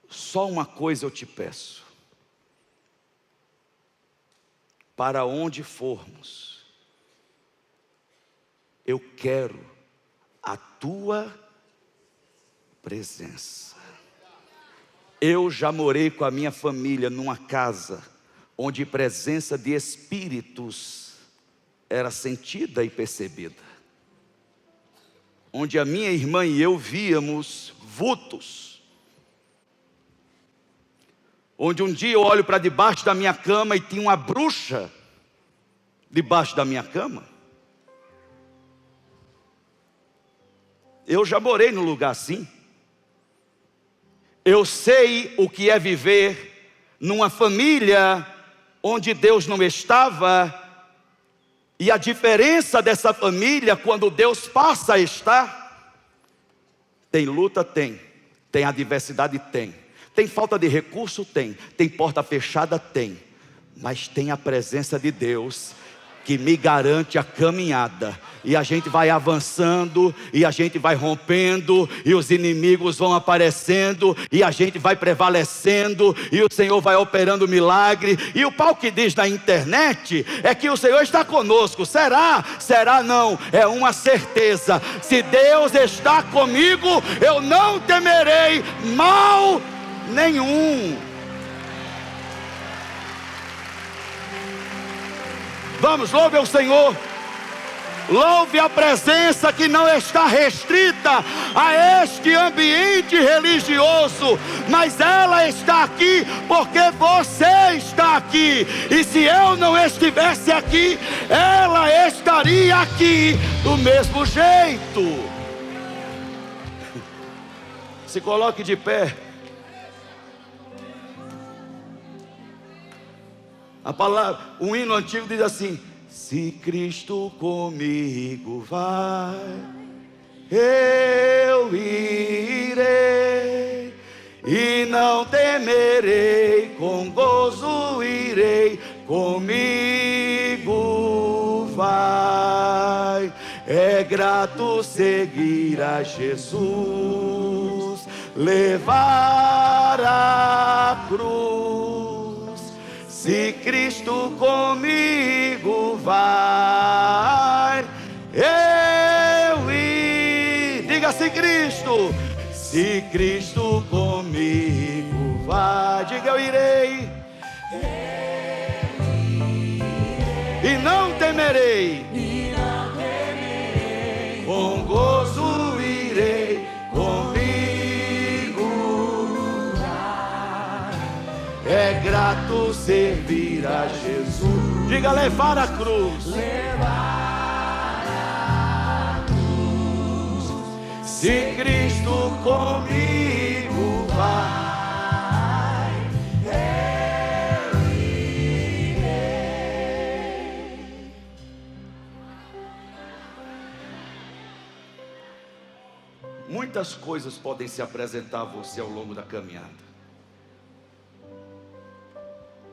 só uma coisa eu te peço: para onde formos, eu quero a tua presença. Eu já morei com a minha família numa casa onde presença de espíritos era sentida e percebida, onde a minha irmã e eu víamos vultos, onde um dia eu olho para debaixo da minha cama e tinha uma bruxa debaixo da minha cama. Eu já morei num lugar assim. Eu sei o que é viver numa família onde Deus não estava, e a diferença dessa família quando Deus passa a estar. Tem luta? Tem adversidade? Tem falta de recurso? Tem porta fechada? Mas tem a presença de Deus que me garante a caminhada, e a gente vai avançando, e a gente vai rompendo, e os inimigos vão aparecendo, e a gente vai prevalecendo, e o Senhor vai operando milagre. E o pau que diz na internet é que o Senhor está conosco. Será? Será não, é uma certeza. Se Deus está comigo, eu não temerei mal nenhum. Vamos, louve ao Senhor. Louve a presença que não está restrita a este ambiente religioso, mas ela está aqui porque você está aqui. E se eu não estivesse aqui, ela estaria aqui do mesmo jeito. Se coloque de pé. A palavra, um hino antigo diz assim: se Cristo comigo vai, eu irei, e não temerei, com gozo irei, comigo vai. É grato seguir a Jesus, levar a cruz. Se Cristo comigo vai, eu irei. Diga: se Cristo, se Cristo comigo vai. Diga: eu irei, e não temerei, com gozo irei, comigo. É grato servir a Jesus. Diga: levar a cruz. Levar a cruz. Se Cristo comigo vai, eu irei. Muitas coisas podem se apresentar a você ao longo da caminhada.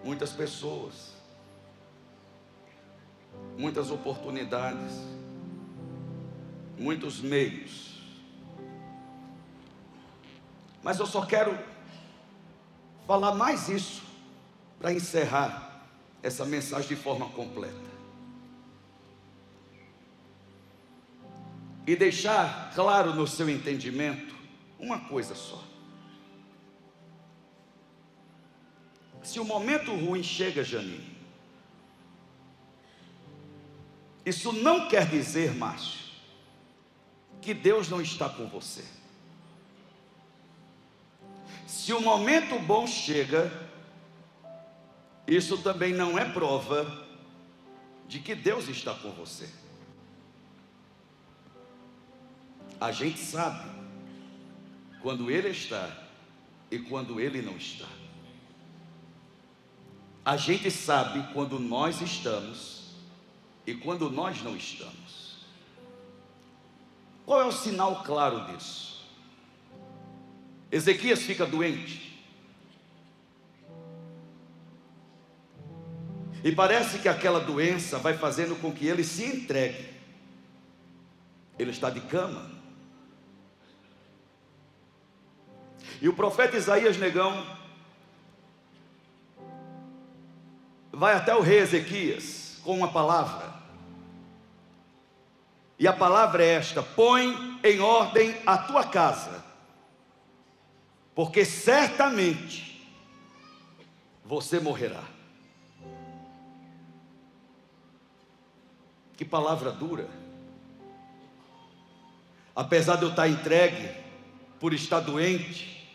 Muitas pessoas, muitas oportunidades, muitos meios. Mas eu só quero falar mais isso para encerrar essa mensagem de forma completa. E deixar claro no seu entendimento uma coisa só. Se o momento ruim chega, Janine, isso não quer dizer, Márcio, que Deus não está com você. Se o momento bom chega, isso também não é prova de que Deus está com você. A gente sabe quando Ele está e quando Ele não está. A gente sabe quando nós estamos e quando nós não estamos. Qual é o sinal claro disso? Ezequias fica doente, e parece que aquela doença vai fazendo com que ele se entregue. Ele está de cama, e o profeta Isaías, negão, vai até o rei Ezequias com uma palavra. E a palavra é esta: põe em ordem a tua casa, porque certamente você morrerá. Que palavra dura. Apesar de eu estar entregue por estar doente,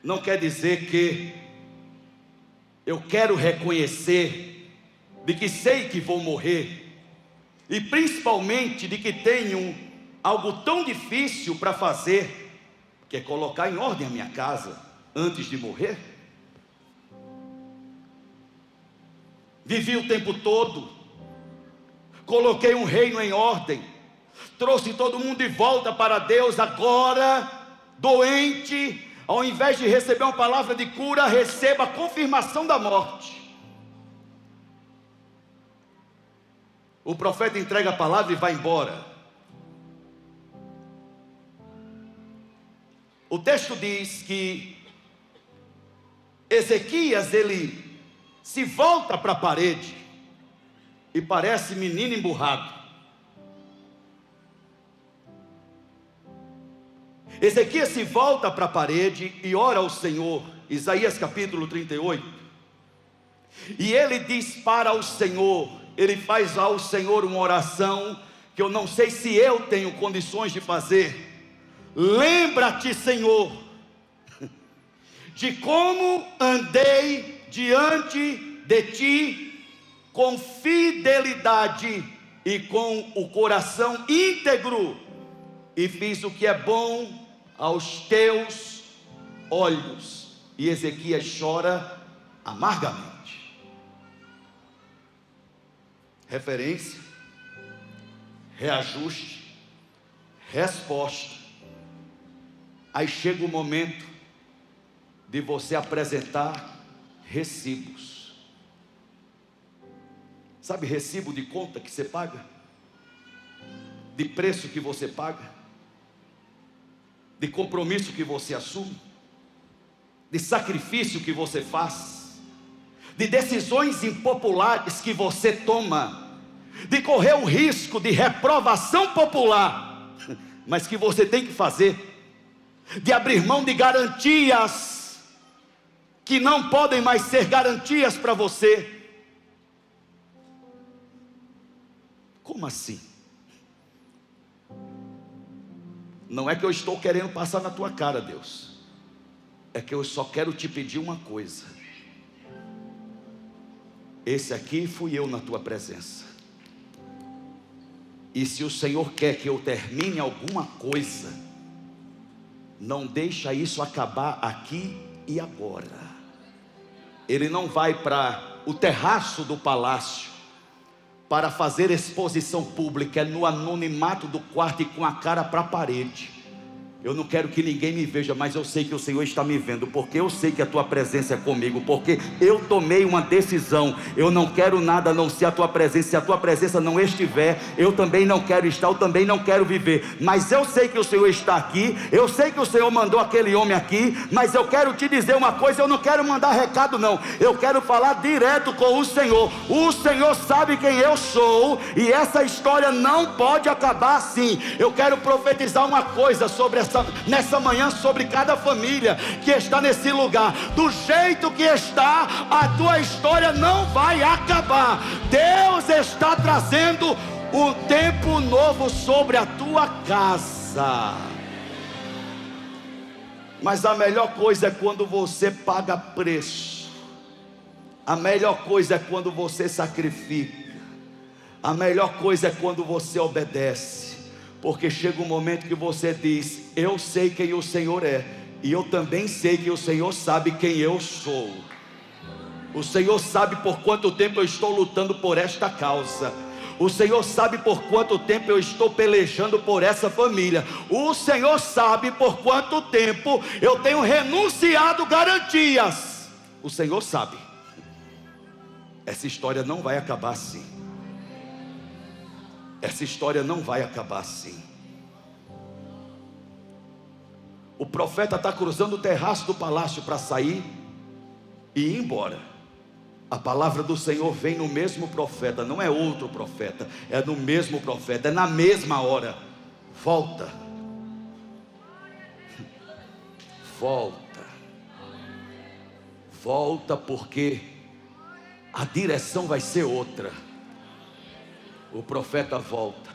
não quer dizer que eu quero reconhecer de que sei que vou morrer, e principalmente de que tenho algo tão difícil para fazer, que é colocar em ordem a minha casa antes de morrer. Vivi o tempo todo, coloquei um reino em ordem, trouxe todo mundo de volta para Deus. Agora, doente, ao invés de receber uma palavra de cura, receba a confirmação da morte. O profeta entrega a palavra e vai embora. O texto diz que Ezequias, ele se volta para a parede e parece menino emburrado. Ezequias se volta para a parede e ora ao Senhor, Isaías capítulo 38, e ele diz para o Senhor, ele faz ao Senhor uma oração que eu não sei se eu tenho condições de fazer. Lembra-te, Senhor, de como andei diante de ti com fidelidade e com o coração íntegro, e fiz o que é bom aos teus olhos. E Ezequias chora amargamente. Referência, reajuste, resposta. Aí chega o momento de você apresentar recibos. Sabe recibo de conta que você paga? De preço que você paga? De compromisso que você assume? De sacrifício que você faz? De decisões impopulares que você toma? De correr o risco de reprovação popular, mas que você tem que fazer? De abrir mão de garantias que não podem mais ser garantias para você? Como assim? Não é que eu estou querendo passar na tua cara, Deus. É que eu só quero te pedir uma coisa. Esse aqui fui eu na tua presença. E se o Senhor quer que eu termine alguma coisa, não deixa isso acabar aqui e agora. Ele não vai para o terraço do palácio para fazer exposição pública, é no anonimato do quarto e com a cara para a parede. Eu não quero que ninguém me veja, mas eu sei que o Senhor está me vendo, porque eu sei que a tua presença é comigo, porque eu tomei uma decisão. Eu não quero nada a não ser a tua presença. Se a tua presença não estiver, eu também não quero estar, eu também não quero viver. Mas eu sei que o Senhor está aqui, eu sei que o Senhor mandou aquele homem aqui, mas eu quero te dizer uma coisa, eu não quero mandar recado não, eu quero falar direto com o Senhor. O Senhor sabe quem eu sou, e essa história não pode acabar assim. Eu quero profetizar uma coisa sobre nessa manhã, sobre cada família que está nesse lugar. Do jeito que está, a tua história não vai acabar. Deus está trazendo um tempo novo sobre a tua casa. Mas a melhor coisa é quando você paga preço. A melhor coisa é quando você sacrifica. A melhor coisa é quando você obedece. Porque chega um momento que você diz: eu sei quem o Senhor é, e eu também sei que o Senhor sabe quem eu sou. O Senhor sabe por quanto tempo eu estou lutando por esta causa. O Senhor sabe por quanto tempo eu estou pelejando por essa família. O Senhor sabe por quanto tempo eu tenho renunciado garantias. O Senhor sabe. Essa história não vai acabar assim. Essa história não vai acabar assim. O profeta está cruzando o terraço do palácio para sair e ir embora. A palavra do Senhor vem no mesmo profeta, não é outro profeta, é no mesmo profeta, é na mesma hora. Volta, volta, volta, porque a direção vai ser outra. O profeta volta,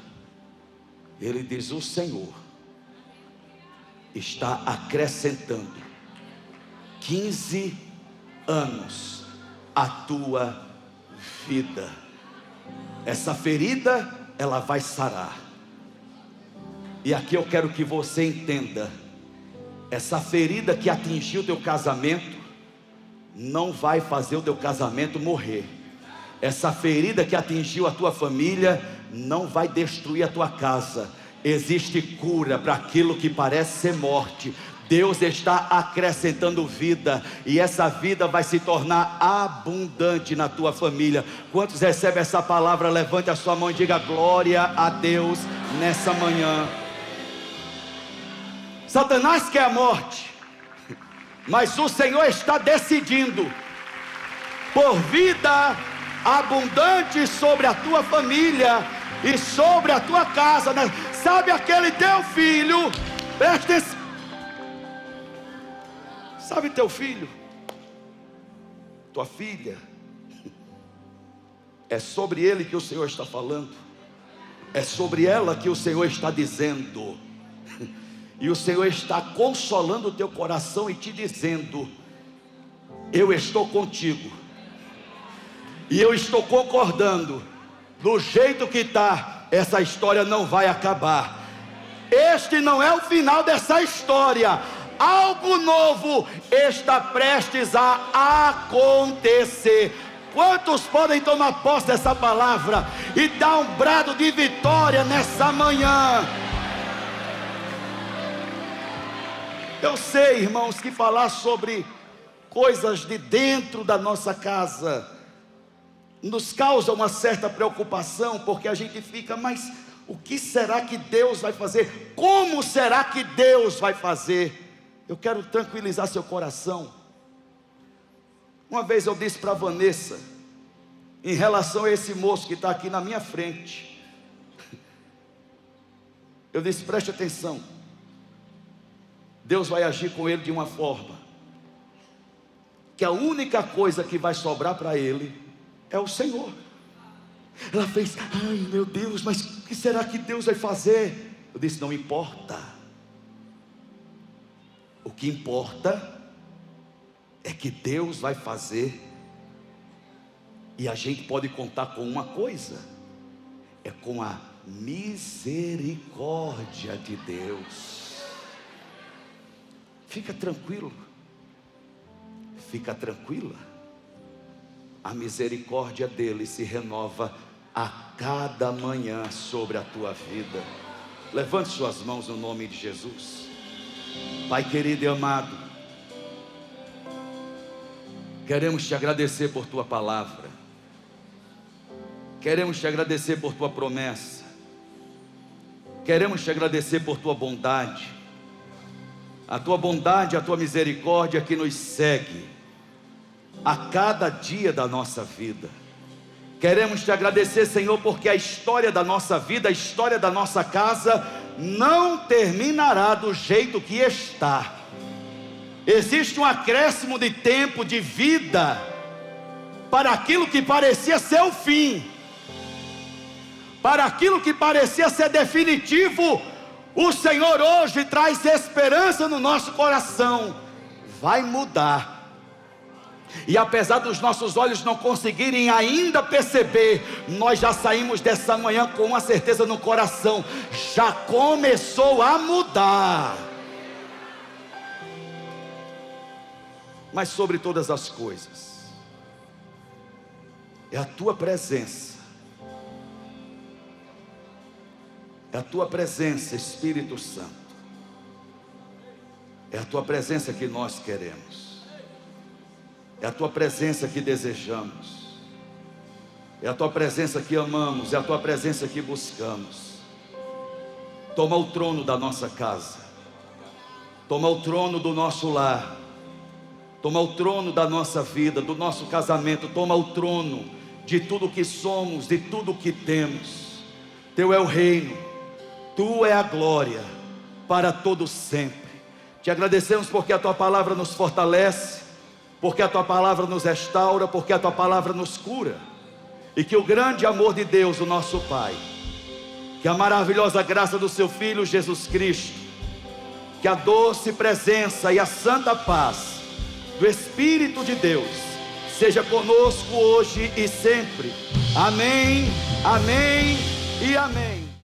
ele diz: o Senhor está acrescentando 15 anos à tua vida. Essa ferida, ela vai sarar. E aqui eu quero que você entenda: essa ferida que atingiu o teu casamento não vai fazer o teu casamento morrer. Essa ferida que atingiu a tua família não vai destruir a tua casa. Existe cura para aquilo que parece ser morte. Deus está acrescentando vida, e essa vida vai se tornar abundante na tua família. Quantos recebem essa palavra? Levante a sua mão e diga glória a Deus nessa manhã. Satanás quer a morte, mas o Senhor está decidindo por vida abundante sobre a tua família e sobre a tua casa, né? Sabe aquele teu filho, presta atenção. Sabe teu filho, tua filha, é sobre ele que o Senhor está falando, é sobre ela que o Senhor está dizendo, e o Senhor está consolando o teu coração e te dizendo: eu estou contigo, e eu estou concordando. Do jeito que está, essa história não vai acabar. Este não é o final dessa história. Algo novo está prestes a acontecer. Quantos podem tomar posse dessa palavra e dar um brado de vitória nessa manhã? Eu sei, irmãos, que falar sobre coisas de dentro da nossa casa nos causa uma certa preocupação, porque a gente fica: mas o que será que Deus vai fazer? Como será que Deus vai fazer? Eu quero tranquilizar seu coração. Uma vez eu disse para Vanessa, em relação a esse moço que está aqui na minha frente, eu disse: preste atenção, Deus vai agir com ele de uma forma que a única coisa que vai sobrar para ele é o Senhor. Ela fez: ai meu Deus, mas o que será que Deus vai fazer? Eu disse: não importa. O que importa é que Deus vai fazer, e a gente pode contar com uma coisa: é com a misericórdia de Deus. Fica tranquilo, fica tranquila. A misericórdia dele se renova a cada manhã sobre a tua vida. Levante suas mãos no nome de Jesus. Pai querido e amado, queremos te agradecer por tua palavra, queremos te agradecer por tua promessa, queremos te agradecer por tua bondade, a tua bondade, a tua misericórdia que nos segue a cada dia da nossa vida. Queremos te agradecer, Senhor, porque a história da nossa vida, a história da nossa casa não terminará do jeito que está. Existe um acréscimo de tempo, de vida, para aquilo que parecia ser o fim, para aquilo que parecia ser definitivo. O Senhor hoje traz esperança no nosso coração. Vai mudar. E apesar dos nossos olhos não conseguirem ainda perceber, nós já saímos dessa manhã com uma certeza no coração: já começou a mudar. Mas sobre todas as coisas, é a tua presença, é a tua presença, Espírito Santo, é a tua presença que nós queremos. É a tua presença que desejamos, é a tua presença que amamos, é a tua presença que buscamos. Toma o trono da nossa casa, toma o trono do nosso lar, Toma o trono da nossa vida, do nosso casamento. Toma o trono de tudo que somos, de tudo que temos. Teu é o reino, Tu é a glória para todo sempre. Te agradecemos porque a Tua palavra nos fortalece, porque a Tua palavra nos restaura, porque a Tua palavra nos cura. E que o grande amor de Deus, o nosso Pai, que a maravilhosa graça do Seu Filho Jesus Cristo, que a doce presença e a santa paz do Espírito de Deus seja conosco hoje e sempre. Amém, amém e amém.